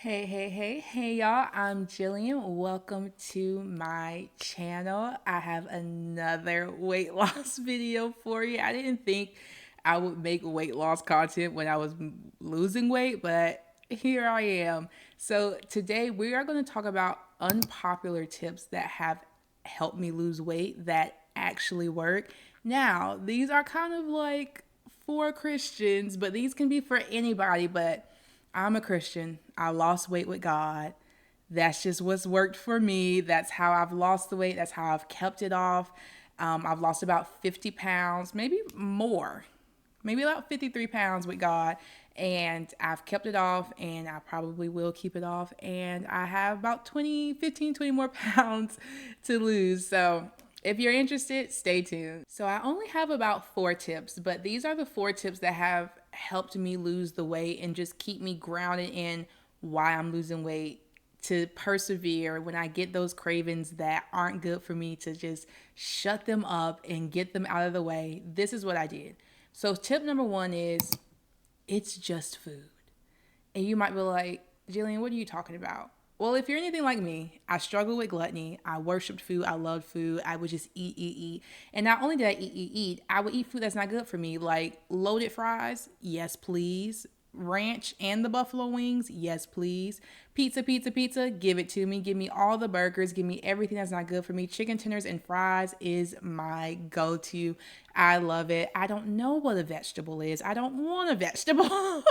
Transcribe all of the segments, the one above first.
Hey, y'all. I'm Jillian. Welcome to my channel. I have another weight loss video for you. I didn't think I would make weight loss content when I was losing weight, but here I am. So, today we are going to talk about unpopular tips that have helped me lose weight that actually work. Now, these are kind of like for Christians, but these can be for anybody, but I'm a Christian. I lost weight with God. That's just what's worked for me. That's how I've lost the weight. That's how I've kept it off. I've lost about 50 pounds, maybe more, maybe about 53 pounds with God. And I've kept it off, and I probably will keep it off. And I have about 20 more pounds to lose. So if you're interested, stay tuned. So I only have about 4 tips, but these are the 4 tips that have helped me lose the weight and just keep me grounded in why I'm losing weight, to persevere when I get those cravings that aren't good for me, to just shut them up and get them out of the way. This is what I did. So tip number 1 is it's just food. And you might be like, Jillian, what are you talking about? Well, if you're anything like me, I struggle with gluttony. I worshiped food. I loved food. I would just eat. And not only did I eat, I would eat food that's not good for me, like loaded fries. Yes, please. Ranch and the buffalo wings. Yes, please. Pizza. Give it to me. Give me all the burgers. Give me everything that's not good for me. Chicken tenders and fries is my go-to. I love it. I don't know what a vegetable is. I don't want a vegetable.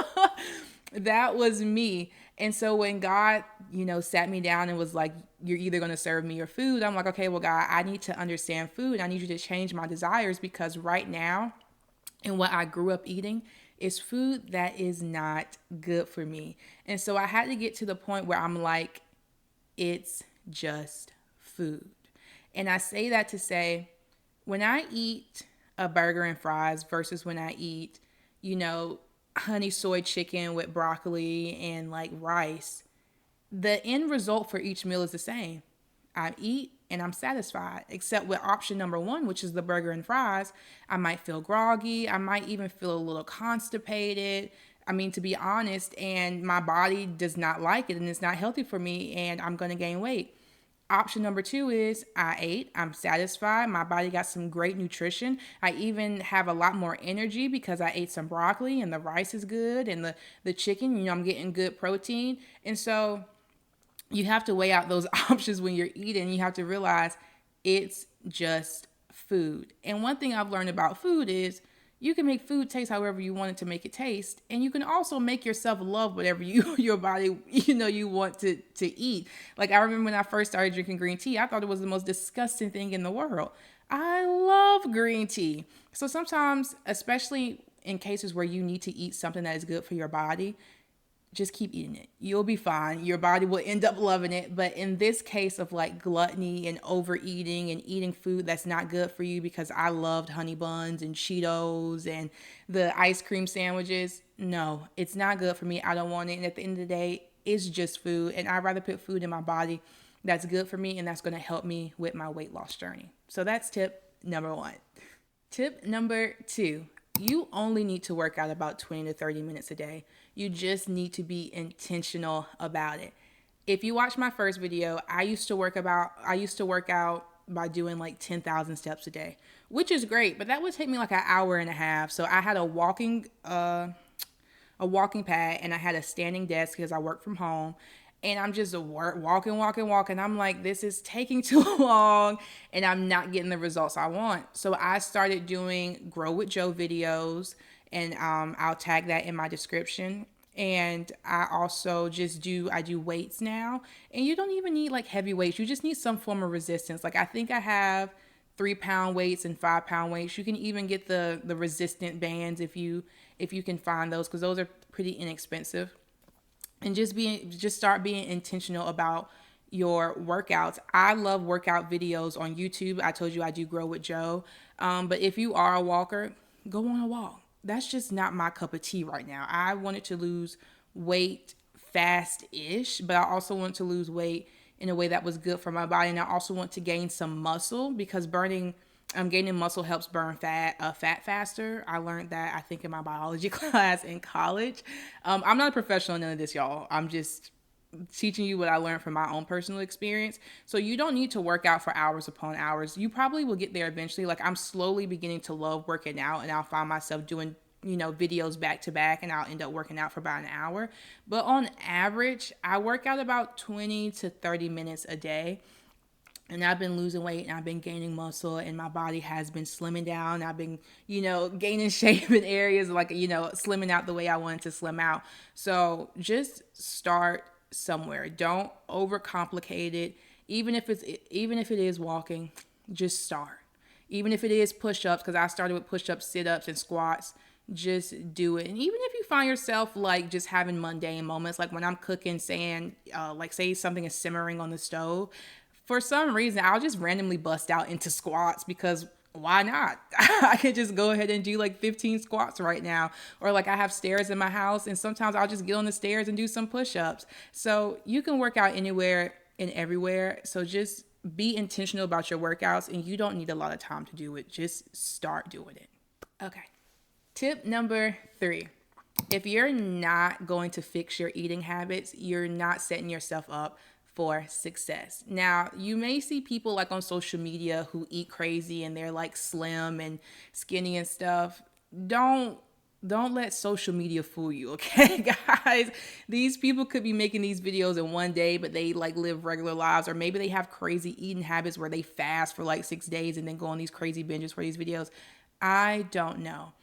That was me. And so when God, sat me down and was like, you're either going to serve me your food, I'm like, okay, well, God, I need to understand food. I need you to change my desires, because right now, and what I grew up eating is food that is not good for me. And so I had to get to the point where I'm like, it's just food. And I say that to say, when I eat a burger and fries versus when I eat, you know, honey soy chicken with broccoli and like rice, the end result for each meal is the same. I eat and I'm satisfied, except with option number 1, which is the burger and fries. I might feel groggy. I might even feel a little constipated. I mean, to be honest, and my body does not like it and it's not healthy for me, and I'm going to gain weight. Option number 2 is I ate, I'm satisfied, my body got some great nutrition. I even have a lot more energy because I ate some broccoli and the rice is good, and the chicken, I'm getting good protein. And so you have to weigh out those options when you're eating. You have to realize it's just food. And one thing I've learned about food is you can make food taste however you want it to make it taste, and you can also make yourself love whatever your body you want to eat. Like, I remember when I first started drinking green tea, I thought it was the most disgusting thing in the world. I love green tea. So sometimes, especially in cases where you need to eat something that is good for your body, just keep eating it. You'll be fine. Your body will end up loving it. But in this case of like gluttony and overeating and eating food that's not good for you, because I loved honey buns and Cheetos and the ice cream sandwiches, no, it's not good for me. I don't want it. And at the end of the day, it's just food. And I'd rather put food in my body that's good for me and that's going to help me with my weight loss journey. So that's tip number 1. Tip number 2, you only need to work out about 20 to 30 minutes a day. You just need to be intentional about it. If you watch my first video, I used to work out by doing like 10,000 steps a day, which is great, but that would take me like an hour and a half. So I had a walking pad, and I had a standing desk because I work from home. And I'm just walking. I'm like, this is taking too long and I'm not getting the results I want. So I started doing Grow with Joe videos, and I'll tag that in my description. And I also I do weights now. And you don't even need like heavy weights. You just need some form of resistance. Like, I think I have 3-pound weights and 5-pound weights. You can even get the resistant bands if you can find those, because those are pretty inexpensive. And just start being intentional about your workouts. I love workout videos on YouTube. I told you I do Grow with Joe. But if you are a walker, go on a walk. That's just not my cup of tea right now. I wanted to lose weight fast-ish, but I also want to lose weight in a way that was good for my body. And I also want to gain some muscle, because gaining muscle helps burn fat faster. I learned that, I think, in my biology class in college. I'm not a professional in none of this, y'all. I'm just teaching you what I learned from my own personal experience. So you don't need to work out for hours upon hours. You probably will get there eventually. Like I'm slowly beginning to love working out, and I'll find myself doing, videos back to back, and I'll end up working out for about an hour. But on average, I work out about 20 to 30 minutes a day. And I've been losing weight and I've been gaining muscle and my body has been slimming down. I've been, gaining shape in areas like, slimming out the way I wanted to slim out. So just start somewhere. Don't overcomplicate it. Even if it is walking, just start. Even if it is push-ups, because I started with push-ups, sit-ups, and squats, just do it. And even if you find yourself like just having mundane moments, like when I'm cooking, saying, like say something is simmering on the stove, for some reason, I'll just randomly bust out into squats because why not? I could just go ahead and do like 15 squats right now. Or like I have stairs in my house and sometimes I'll just get on the stairs and do some push-ups. So you can work out anywhere and everywhere. So just be intentional about your workouts and you don't need a lot of time to do it. Just start doing it. Okay. Tip number 3. If you're not going to fix your eating habits, you're not setting yourself up for success. Now, you may see people like on social media who eat crazy and they're like slim and skinny and stuff. Don't let social media fool you, okay, guys? These people could be making these videos in one day, but they like live regular lives, or maybe they have crazy eating habits where they fast for like 6 days and then go on these crazy binges for these videos. I don't know.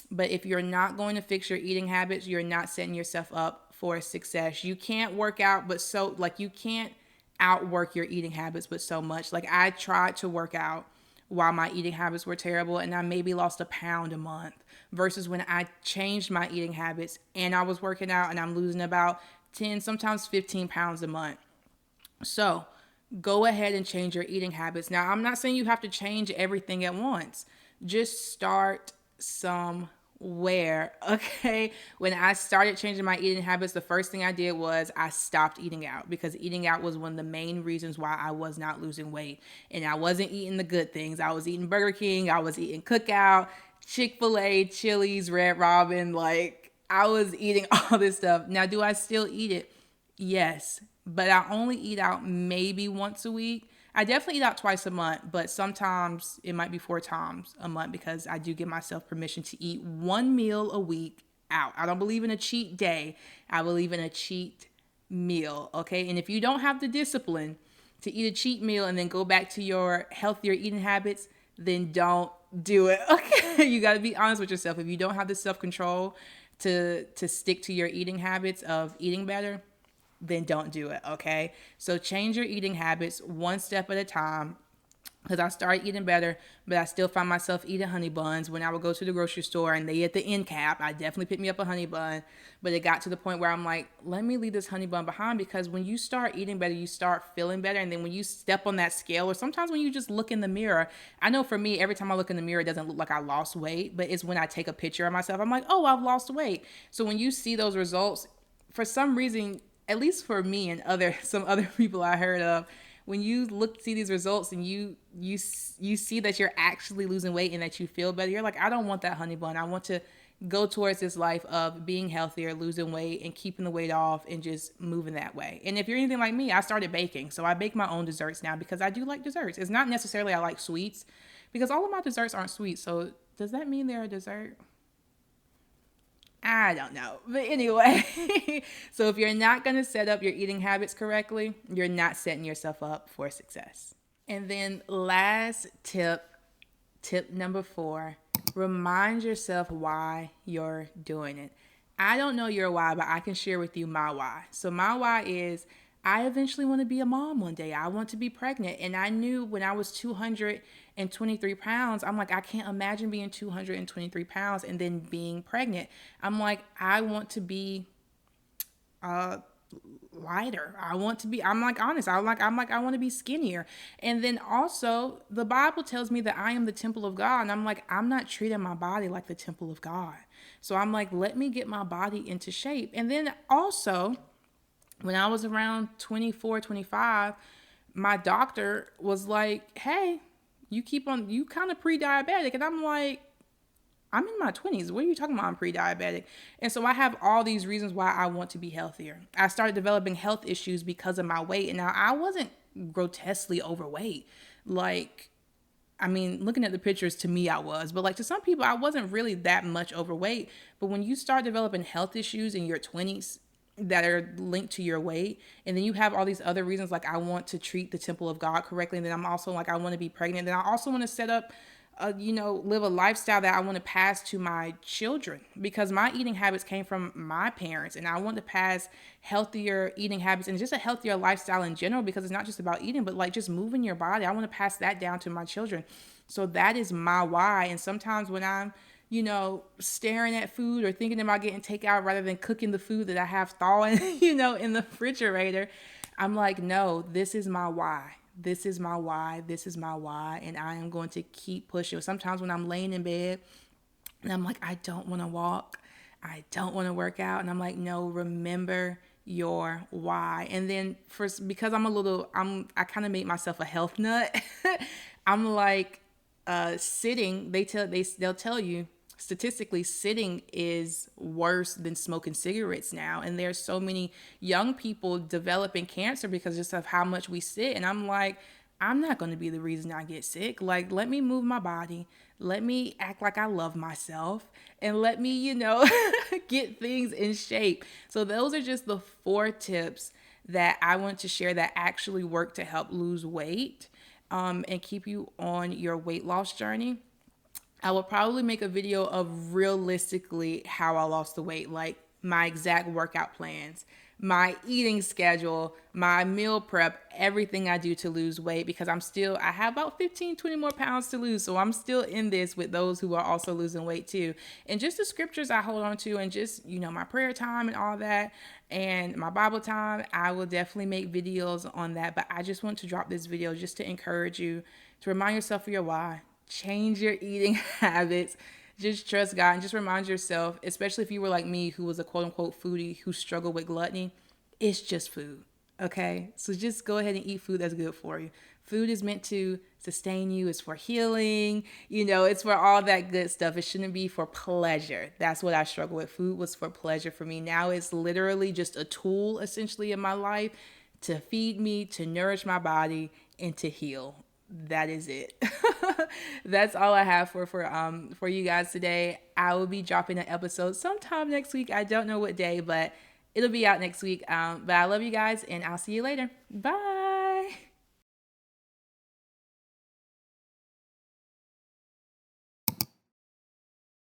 But if you're not going to fix your eating habits, you're not setting yourself up for success. You can't work out, but so like you can't outwork your eating habits, but so much. Like I tried to work out while my eating habits were terrible, and I maybe lost a pound a month. Versus when I changed my eating habits and I was working out, and I'm losing about 10, sometimes 15 pounds a month. So go ahead and change your eating habits. Now, I'm not saying you have to change everything at once. Just start somewhere, okay? When I started changing my eating habits, the first thing I did was I stopped eating out because eating out was one of the main reasons why I was not losing weight. And I wasn't eating the good things. I was eating Burger King, I was eating Cookout, Chick-fil-A, Chili's, Red Robin. Like I was eating all this stuff. Now, do I still eat it? Yes, but I only eat out maybe once a week. I definitely eat out twice a month, but sometimes it might be 4 times a month because I do give myself permission to eat one meal a week out. I don't believe in a cheat day. I believe in a cheat meal, okay? And if you don't have the discipline to eat a cheat meal and then go back to your healthier eating habits, then don't do it, okay? You got to be honest with yourself. If you don't have the self-control to stick to your eating habits of eating better, then don't do it, okay? So change your eating habits one step at a time. Because I started eating better, but I still find myself eating honey buns when I would go to the grocery store and they at the end cap. I definitely picked me up a honey bun, but it got to the point where I'm like, let me leave this honey bun behind, because when you start eating better, you start feeling better. And then when you step on that scale, or sometimes when you just look in the mirror, I know for me, every time I look in the mirror, it doesn't look like I lost weight, but it's when I take a picture of myself, I'm like, oh, I've lost weight. So when you see those results, for some reason, at least for me and some other people I heard of, when you see these results and you see that you're actually losing weight and that you feel better, you're like, I don't want that honey bun. I want to go towards this life of being healthier, losing weight, and keeping the weight off and just moving that way. And if you're anything like me, I started baking. So I bake my own desserts now because I do like desserts. It's not necessarily I like sweets, because all of my desserts aren't sweet. So does that mean they're a dessert? I don't know. But anyway, so if you're not going to set up your eating habits correctly, you're not setting yourself up for success. And then last tip number 4, remind yourself why you're doing it. I don't know your why, but I can share with you my why. So my why is I eventually want to be a mom one day. I want to be pregnant. And I knew when I was 223 pounds, I'm like, I can't imagine being 223 pounds and then being pregnant. I'm like, I want to be lighter. I'm like, honest. I want to be skinnier. And then also the Bible tells me that I am the temple of God. And I'm like, I'm not treating my body like the temple of God. So I'm like, let me get my body into shape. And then also, when I was around 24, 25, my doctor was like, hey, you kind of pre-diabetic. And I'm like, I'm in my 20s. What are you talking about? I'm pre-diabetic. And so I have all these reasons why I want to be healthier. I started developing health issues because of my weight. And now I wasn't grotesquely overweight. Like, I mean, looking at the pictures, to me, I was. But like to some people, I wasn't really that much overweight. But when you start developing health issues in your 20s that are linked to your weight, and then you have all these other reasons, like I want to treat the temple of God correctly, and then I'm also like, I want to be pregnant, then I also want to set up live a lifestyle that I want to pass to my children, because my eating habits came from my parents, and I want to pass healthier eating habits and just a healthier lifestyle in general, because it's not just about eating, but like just moving your body. I want to pass that down to my children. So that is my why. And sometimes when I'm, staring at food or thinking about getting takeout rather than cooking the food that I have thawing, in the refrigerator, I'm like, no, this is my why. This is my why. This is my why. And I am going to keep pushing. Sometimes when I'm laying in bed and I'm like, I don't want to walk, I don't want to work out. And I'm like, no, remember your why. And then because I kind of made myself a health nut. I'm like, sitting, they'll tell you statistically sitting is worse than smoking cigarettes now. And there's so many young people developing cancer because just of how much we sit. And I'm like, I'm not going to be the reason I get sick. Like, let me move my body. Let me act like I love myself, and let me, get things in shape. So those are just the 4 tips that I want to share that actually work to help lose weight, and keep you on your weight loss journey. I will probably make a video of realistically how I lost the weight, like my exact workout plans, my eating schedule, my meal prep, everything I do to lose weight, because I have about 15, 20 more pounds to lose. So I'm still in this with those who are also losing weight too. And just the scriptures I hold on to, and just, my prayer time and all that, and my Bible time, I will definitely make videos on that. But I just want to drop this video just to encourage you to remind yourself of your why. Change your eating habits. Just trust God and just remind yourself, especially if you were like me, who was a quote unquote foodie who struggled with gluttony, it's just food. Okay. So just go ahead and eat food that's good for you. Food is meant to sustain you. It's for healing. It's for all that good stuff. It shouldn't be for pleasure. That's what I struggle with. Food was for pleasure for me. Now it's literally just a tool essentially in my life to feed me, to nourish my body, and to heal. That is it. That's all I have for you guys today. I will be dropping an episode sometime next week. I don't know what day, but it'll be out next week. But I love you guys, and I'll see you later. Bye.